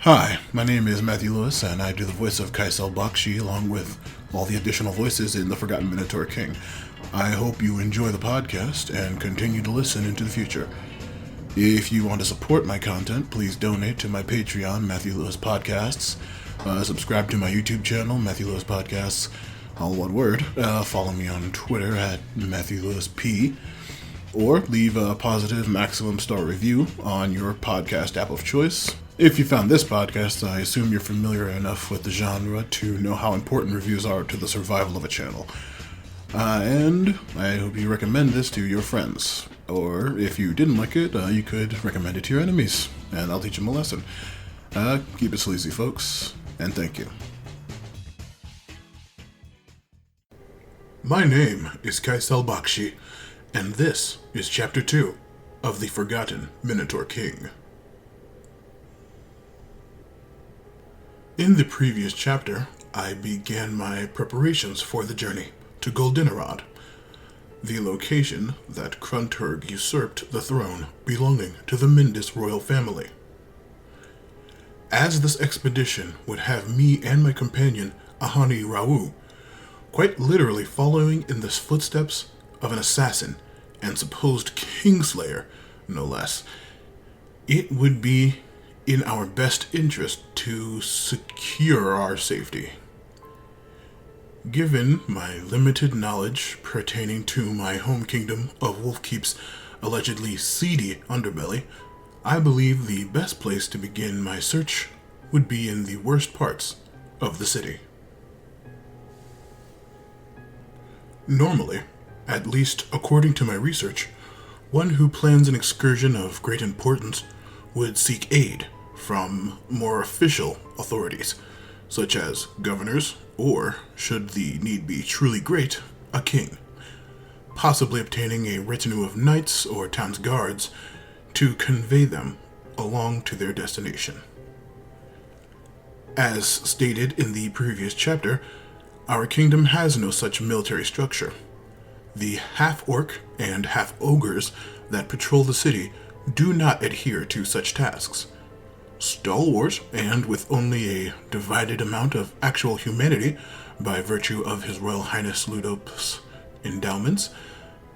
Hi, my name is Matthew Lewis, and I do the voice of Kycell Bakshi along with all the additional voices in The Forgotten Minotaur King. I hope you enjoy the podcast and continue to listen into the future. If you want to support my content, please donate to my Patreon, Matthew Lewis Podcasts. Subscribe to my YouTube channel, Matthew Lewis Podcasts, all one word. Follow me on Twitter at Matthew Lewis P. Or leave a positive maximum star review on your podcast app of choice. If you found this podcast, I assume you're familiar enough with the genre to know how important reviews are to the survival of a channel. And I hope you recommend this to your friends. Or if you didn't like it, you could recommend it to your enemies, and I'll teach them a lesson. Keep it sleazy, folks, and thank you. My name is Kycell Bakshi, and this is Chapter 2 of The Forgotten Minotaur King. In the previous chapter, I began my preparations for the journey to Goldenarod, the location that Krunturg usurped the throne belonging to the Mindis royal family. As this expedition would have me and my companion, Ahani Rau, quite literally following in the footsteps of an assassin and supposed kingslayer, no less, it would be in our best interest to secure our safety. Given my limited knowledge pertaining to my home kingdom of Wolfkeep's allegedly seedy underbelly, I believe the best place to begin my search would be in the worst parts of the city. Normally, at least according to my research, one who plans an excursion of great importance would seek aid from more official authorities, such as governors, or, should the need be truly great, a king, possibly obtaining a retinue of knights or town's guards to convey them along to their destination. As stated in the previous chapter, our kingdom has no such military structure. The half-orc and half-ogres that patrol the city do not adhere to such tasks. Stalwart, and with only a divided amount of actual humanity by virtue of His Royal Highness Ludop's endowments,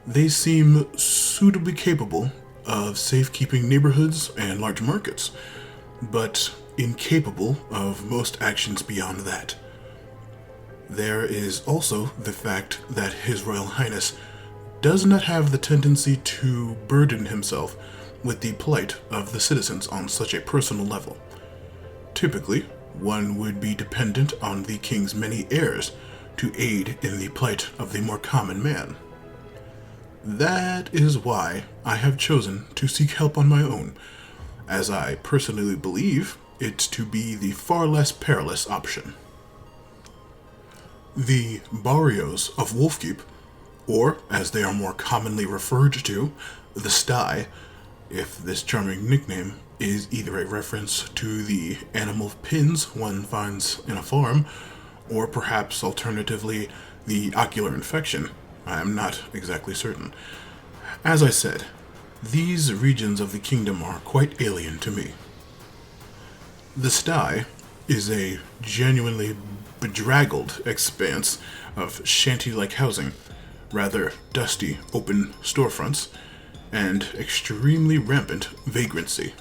they seem suitably capable of safekeeping neighborhoods and large markets, but incapable of most actions beyond that. There is also the fact that His Royal Highness does not have the tendency to burden himself with the plight of the citizens on such a personal level. Typically, one would be dependent on the king's many heirs to aid in the plight of the more common man. That is why I have chosen to seek help on my own, as I personally believe it to be the far less perilous option. The Barrios of Wolfkeep, or as they are more commonly referred to, the Sty, if this charming nickname is either a reference to the animal pins one finds in a farm, or perhaps alternatively the ocular infection. I am not exactly certain. As I said, these regions of the kingdom are quite alien to me. The Sty is a genuinely bedraggled expanse of shanty-like housing, rather dusty open storefronts, and extremely rampant vagrancy.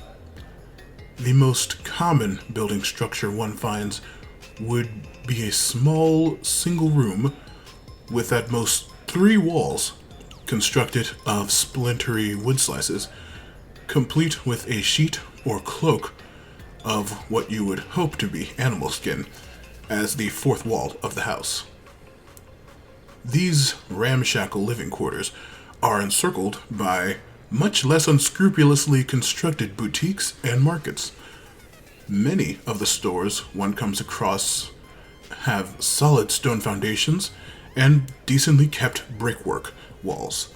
The most common building structure one finds would be a small single room with at most 3 walls constructed of splintery wood slices, complete with a sheet or cloak of what you would hope to be animal skin as the 4th wall of the house. These ramshackle living quarters are encircled by much less unscrupulously constructed boutiques and markets. Many of the stores one comes across have solid stone foundations and decently kept brickwork walls.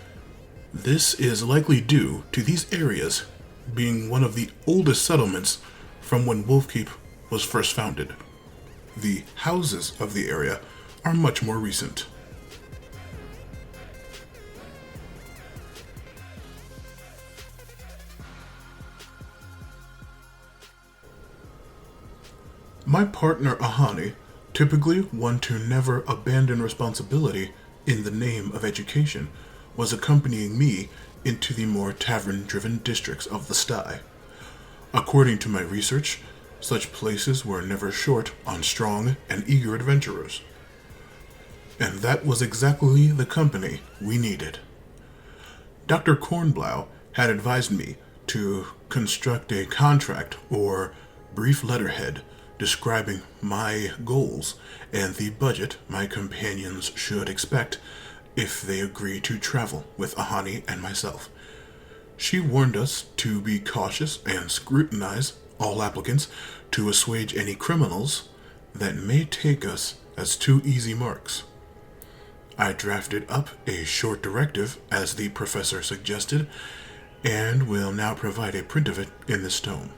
This is likely due to these areas being one of the oldest settlements from when Wolfkeep was first founded. The houses of the area are much more recent. My partner Ahani, typically one to never abandon responsibility in the name of education, was accompanying me into the more tavern-driven districts of the sty. According to my research, such places were never short on strong and eager adventurers. And that was exactly the company we needed. Dr. Kornblau had advised me to construct a contract or brief letterhead describing my goals and the budget my companions should expect if they agree to travel with Ahani and myself. She warned us to be cautious and scrutinize all applicants to assuage any criminals that may take us as too easy marks. I drafted up a short directive, as the professor suggested, and will now provide a print of it in this tome.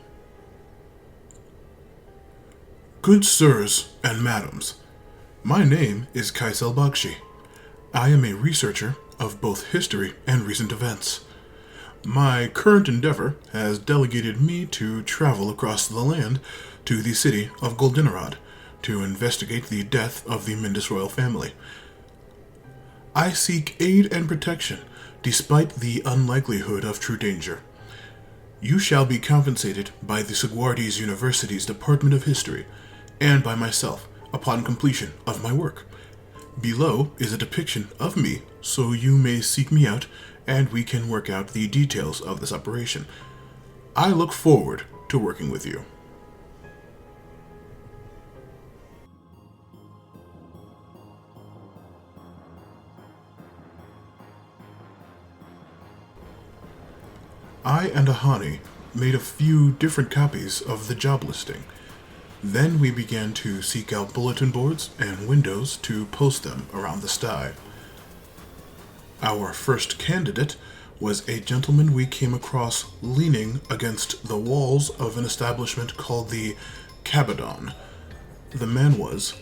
Good sirs and madams, my name is Kycell Bakshi. I am a researcher of both history and recent events. My current endeavor has delegated me to travel across the land to the city of Goldenrod to investigate the death of the Mindus royal family. I seek aid and protection, despite the unlikelihood of true danger. You shall be compensated by the Sigwardes University's Department of History, and by myself, upon completion of my work. Below is a depiction of me, so you may seek me out, and we can work out the details of this operation. I look forward to working with you. I and Ahani made a few different copies of the job listing. Then we began to seek out bulletin boards and windows to post them around the sty. Our first candidate was a gentleman we came across leaning against the walls of an establishment called the Cabadon. The man was,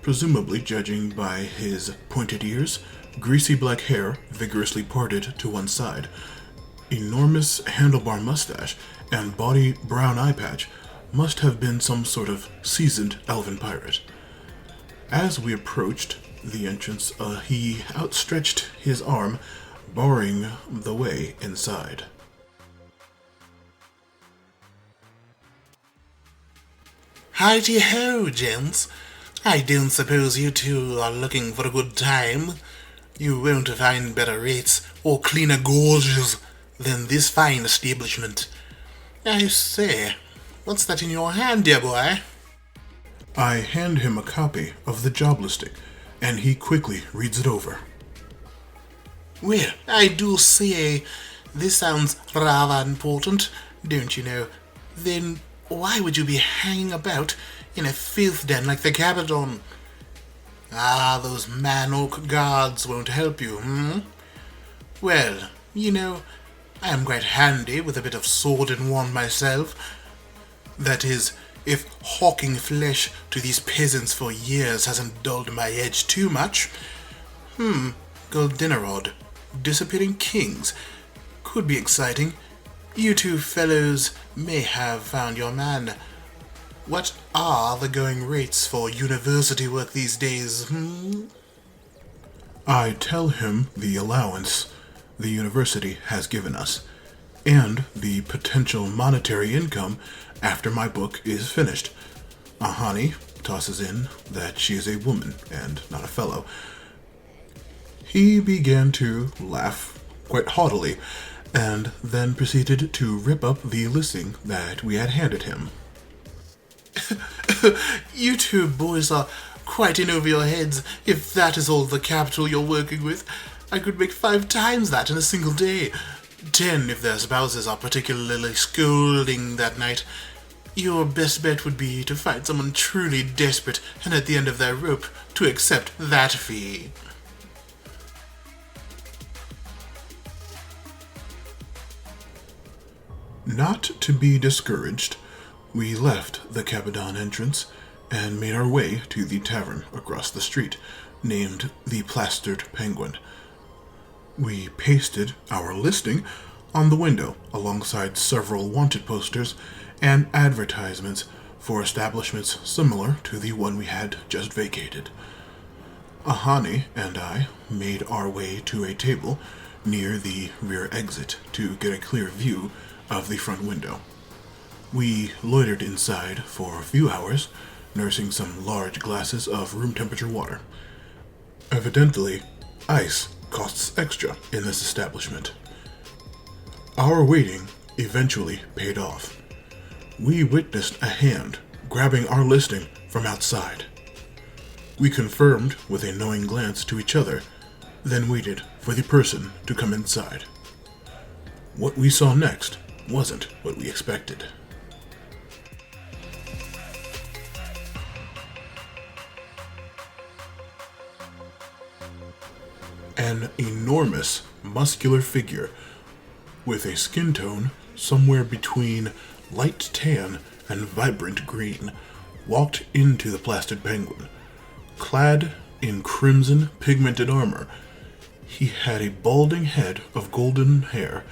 presumably judging by his pointed ears, greasy black hair vigorously parted to one side, enormous handlebar mustache, and body brown eye patch, must have been some sort of seasoned elven pirate. As we approached the entrance, he outstretched his arm, barring the way inside. Heidi-ho, gents. I don't suppose you two are looking for a good time. You won't find better rates or cleaner gorges than this fine establishment. I say, what's that in your hand, dear boy? I hand him a copy of the job listing, and he quickly reads it over. Well, I do say, this sounds rather important, don't you know? Then why would you be hanging about in a filth den like the Cabadon? Ah, those man-orc guards won't help you, Well, you know, I am quite handy with a bit of sword and wand myself. That is, if hawking flesh to these peasants for years hasn't dulled my edge too much. Goldenrod, disappearing kings. Could be exciting. You two fellows may have found your man. What are the going rates for university work these days, I tell him the allowance the university has given us, and the potential monetary income after my book is finished. Ahani tosses in that she is a woman and not a fellow. He began to laugh quite haughtily, and then proceeded to rip up the listing that we had handed him. You two boys are quite in over your heads, if that is all the capital you're working with. I could make 5 times that in a single day. 10 if their spouses are particularly scolding that night. Your best bet would be to find someone truly desperate and at the end of their rope to accept that fee. Not to be discouraged, we left the Cabadon entrance and made our way to the tavern across the street, named the Plastered Penguin. We pasted our listing on the window alongside several wanted posters and advertisements for establishments similar to the one we had just vacated. Ahani and I made our way to a table near the rear exit to get a clear view of the front window. We loitered inside for a few hours, nursing some large glasses of room temperature water. Evidently, ice costs extra in this establishment. Our waiting eventually paid off. We witnessed a hand grabbing our listing from outside. We confirmed with a knowing glance to each other, then waited for the person to come inside. What we saw next wasn't what we expected. An enormous, muscular figure with a skin tone somewhere between light tan and vibrant green walked into the plastered penguin. Clad in crimson pigmented armor, he had a balding head of golden hair,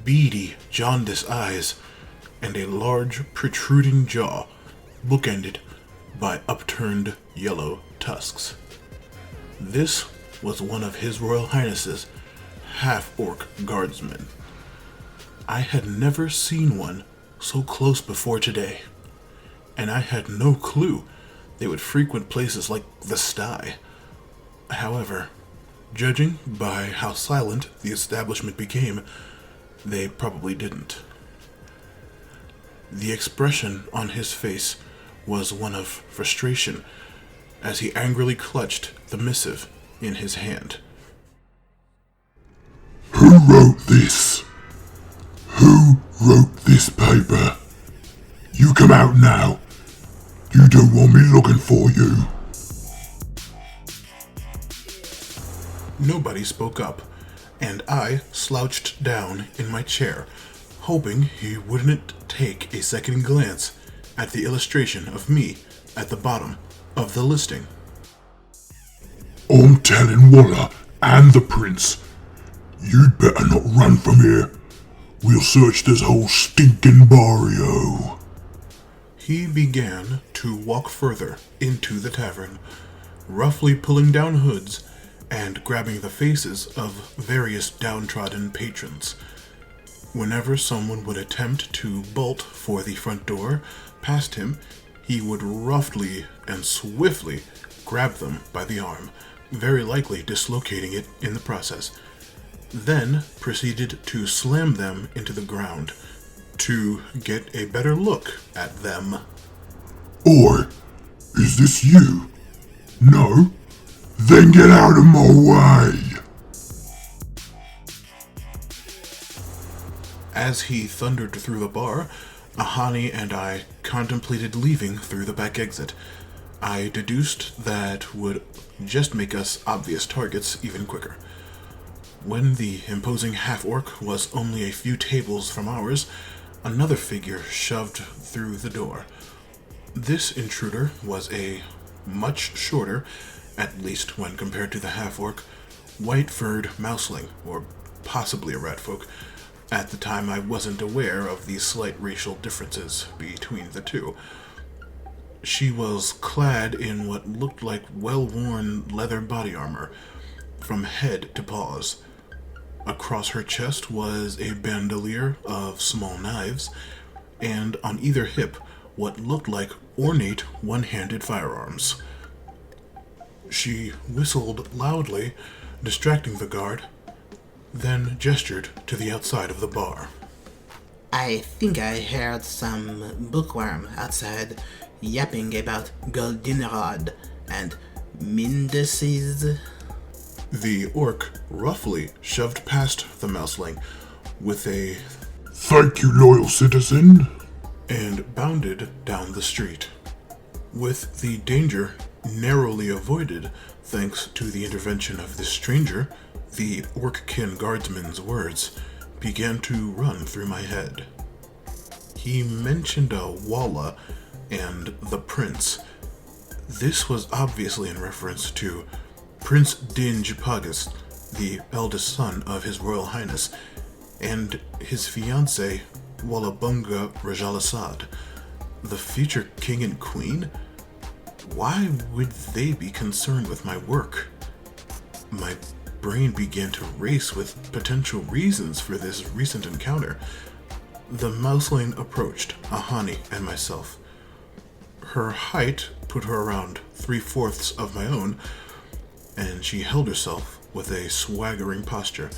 beady, jaundiced eyes, and a large, protruding jaw, bookended by upturned yellow tusks. This was one of His Royal Highness's half-orc guardsmen. I had never seen one so close before today, and I had no clue they would frequent places like the sty. However, judging by how silent the establishment became, they probably didn't. The expression on his face was one of frustration as he angrily clutched the missive in his hand. Who wrote this? Who wrote this paper? You come out now. You don't want me looking for you. Nobody spoke up, and I slouched down in my chair, hoping he wouldn't take a second glance at the illustration of me at the bottom of the listing. I'm telling Waller and the prince, you'd better not run from here. We'll search this whole stinking barrio. He began to walk further into the tavern, roughly pulling down hoods and grabbing the faces of various downtrodden patrons. Whenever someone would attempt to bolt for the front door past him, he would roughly and swiftly grab them by the arm, very likely dislocating it in the process, then proceeded to slam them into the ground to get a better look at them. Oi, is this you? No? Then get out of my way! As he thundered through the bar, Ahani and I contemplated leaving through the back exit. I deduced that would just make us obvious targets even quicker. When the imposing half-orc was only a few tables from ours, another figure shoved through the door. This intruder was a much shorter, at least when compared to the half-orc, white-furred mouseling, or possibly a ratfolk. At the time, I wasn't aware of the slight racial differences between the two. She was clad in what looked like well-worn leather body armor, from head to paws. Across her chest was a bandolier of small knives, and on either hip, what looked like ornate one-handed firearms. She whistled loudly, distracting the guard, then gestured to the outside of the bar. I think I heard some bookworm outside yapping about goldenrod and Mindeses. The orc roughly shoved past the mouseling with a Thank you, loyal citizen. and bounded down the street. With the danger narrowly avoided thanks to the intervention of this stranger, the orc-kin guardsman's words began to run through my head. He mentioned a Walla and the prince. This was obviously in reference to Prince Dinj Pagus, the eldest son of His Royal Highness, and his fiancée, Wallabunga Rajalasad. The future king and queen? Why would they be concerned with my work? My brain began to race with potential reasons for this recent encounter. The mouseling approached Ahani and myself. Her height put her around 3/4 of my own, and she held herself with a swaggering posture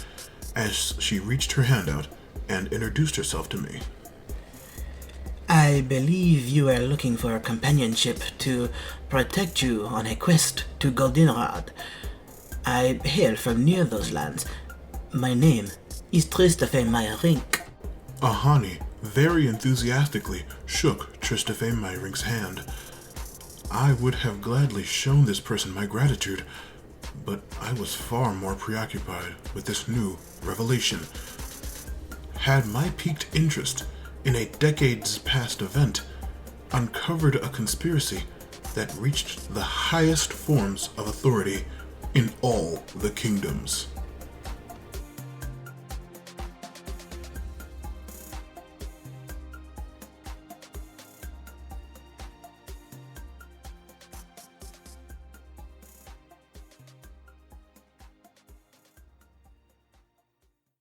as she reached her hand out and introduced herself to me. I believe you are looking for companionship to protect you on a quest to Goldenrod. I hail from near those lands. My name is Tristophe Meyerink. Ahani very enthusiastically shook Tristophe Meyerink's hand. I would have gladly shown this person my gratitude, but I was far more preoccupied with this new revelation. Had my piqued interest in a decades-past event uncovered a conspiracy that reached the highest forms of authority in all the kingdoms.